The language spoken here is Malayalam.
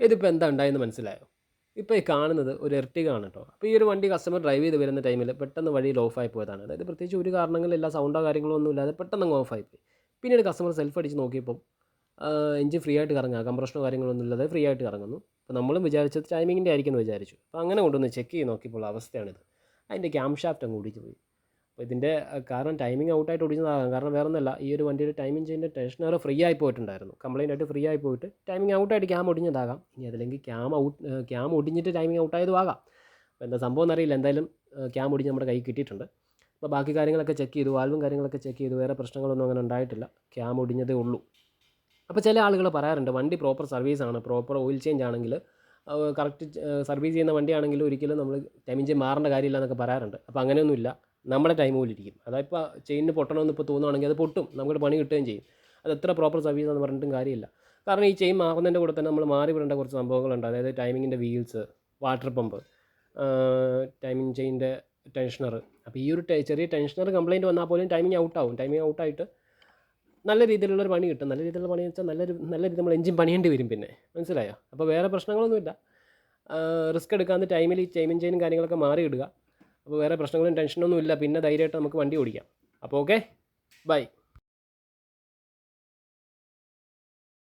ഇതിപ്പോൾ എന്താ ഉണ്ടായെന്ന് മനസ്സിലായോ? ഇപ്പോൾ ഈ കാണുന്നത് ഒരു എർട്ടിഗ ആണ് കേട്ടോ. അപ്പോൾ ഈ ഒരു വണ്ടി കസ്റ്റമർ ഡ്രൈവ് ചെയ്ത് വരുന്ന ടൈമിൽ പെട്ടെന്ന് വഴിയിൽ ഓഫായി പോയതാണ്. അതായത് പ്രത്യേകിച്ച് ഒരു കാരണങ്ങളില്ല, സൗണ്ടോ കാര്യങ്ങളോ ഒന്നും ഇല്ലാതെ പെട്ടെന്ന് അങ്ങ് ഓഫായി പോയി. പിന്നീട് കസ്റ്റമർ സെൽഫ് അടിച്ച് നോക്കിയപ്പോൾ എഞ്ചിൻ ഫ്രീ ആയിട്ട് കറങ്ങുക, കംപ്രഷനോ കാര്യങ്ങളൊന്നും ഇല്ലാതെ ഫ്രീ ആയിട്ട് കറങ്ങുന്നു. അപ്പോൾ നമ്മളും വിചാരിച്ചത് ടൈമിങ്ങിൻ്റെ ആയിരിക്കും എന്ന് വിചാരിച്ചു. അപ്പോൾ അങ്ങനെ കൊണ്ടുവന്ന് ചെക്ക് ചെയ്ത് നോക്കിയപ്പോൾ അവസ്ഥയാണിത്. അതിൻ്റെ ക്യാം ഷാഫ്റ്റ് അങ്ങ് ഓടിച്ച് പോയി. അപ്പോൾ ഇതിൻ്റെ കാരണം ടൈമിംഗ് ഔട്ടായിട്ട് ഓടിച്ചതാകാം. കാരണം വേറെ ഒന്നുമല്ല, ഈ ഒരു വണ്ടിയുടെ ടൈമിംഗ് ചെയിൻ്റെ ടെൻഷനർ ഫ്രീ ആയി പോയിട്ടുണ്ടായിരുന്നു. കംപ്ലൈൻ്റ് ആയിട്ട് ഫ്രീ ആയി പോയിട്ട് ടൈമിംഗ് ഔട്ടായിട്ട് ക്യാം ഒടിഞ്ഞതാകാം. ഇനി അതല്ലെങ്കിൽ ക്യാം ഒടിഞ്ഞിട്ട് ടൈമിംഗ് ഔട്ടായതും ആകാം. അപ്പോൾ എന്താ സംഭവം എന്നറിയില്ല. എന്തായാലും ക്യാം ഒടിഞ്ഞ് നമ്മുടെ കയ്യിൽ കിട്ടിയിട്ടുണ്ട്. അപ്പോൾ ബാക്കി കാര്യങ്ങളൊക്കെ ചെക്ക് ചെയ്തു, വാൽവും കാര്യങ്ങളൊക്കെ ചെക്ക് ചെയ്തു. വേറെ പ്രശ്നങ്ങളൊന്നും അങ്ങനെ ഉണ്ടായിട്ടില്ല. ക്യാം ഒടിഞ്ഞതേ ഉള്ളൂ. അപ്പോൾ ചില ആളുകൾ പറയാറുണ്ട് വണ്ടി പ്രോപ്പർ സർവീസാണ്, പ്രോപ്പർ ഓയിൽ ചേഞ്ച് ആണെങ്കിൽ കറക്റ്റ് സർവീസ് ചെയ്യുന്ന വണ്ടിയാണെങ്കിൽ ഒരിക്കലും നമ്മൾ ടൈമിംഗ് ചെയിൻ മാറേണ്ട കാര്യമില്ല എന്നൊക്കെ പറയാറുണ്ട്. അപ്പോൾ അങ്ങനെയൊന്നുമില്ല. നമ്മുടെ ടൈം പോലെ ഇരിക്കും. അതായപ്പോൾ ചെയിനിന് പൊട്ടണമെന്ന് ഇപ്പോൾ തോന്നുകയാണെങ്കിൽ അത് പൊട്ടും, നമുക്ക് പണി കിട്ടുകയും ചെയ്യും. അത് എത്ര പ്രോപ്പർ സർവീസ് എന്ന് പറഞ്ഞിട്ടും കാര്യമില്ല. കാരണം ഈ ചെയിൻ മാറുന്നതിൻ്റെ കൂടെ തന്നെ നമ്മൾ മാറി വിടേണ്ട കുറച്ച് സംഭവങ്ങളുണ്ട്. അതായത് ടൈമിങ്ങിൻ്റെ വീൽസ്, വാട്ടർ പമ്പ്, ടൈമിംഗ് ചെയിൻ്റെ ടെൻഷനർ. അപ്പോൾ ഈ ഒരു ചെറിയ ടെൻഷനർ കംപ്ലയിൻറ്റ് വന്നാൽ പോലും ടൈമിംഗ് ഔട്ടാവും. ടൈമിംഗ് ഔട്ടായിട്ട് നല്ല രീതിയിലുള്ളൊരു പണി കിട്ടും. നല്ല രീതിയിലുള്ള പണി വെച്ചാൽ നല്ല രീതി നമ്മൾ എഞ്ചിൻ പണിയേണ്ടി വരും. പിന്നെ മനസ്സിലായോ? അപ്പോൾ വേറെ പ്രശ്നങ്ങളൊന്നുമില്ല. റിസ്ക് എടുക്കാതെ ടൈമിൽ ഈ ടൈമിംഗ് ചെയിനും കാര്യങ്ങളൊക്കെ മാറി ഇടുക. അപ്പോൾ വേറെ പ്രശ്നങ്ങളും ടെൻഷനൊന്നും ഇല്ല. പിന്നെ ധൈര്യമായിട്ട് നമുക്ക് വണ്ടി ഓടിക്കാം. അപ്പോൾ ഓക്കെ, ബൈ.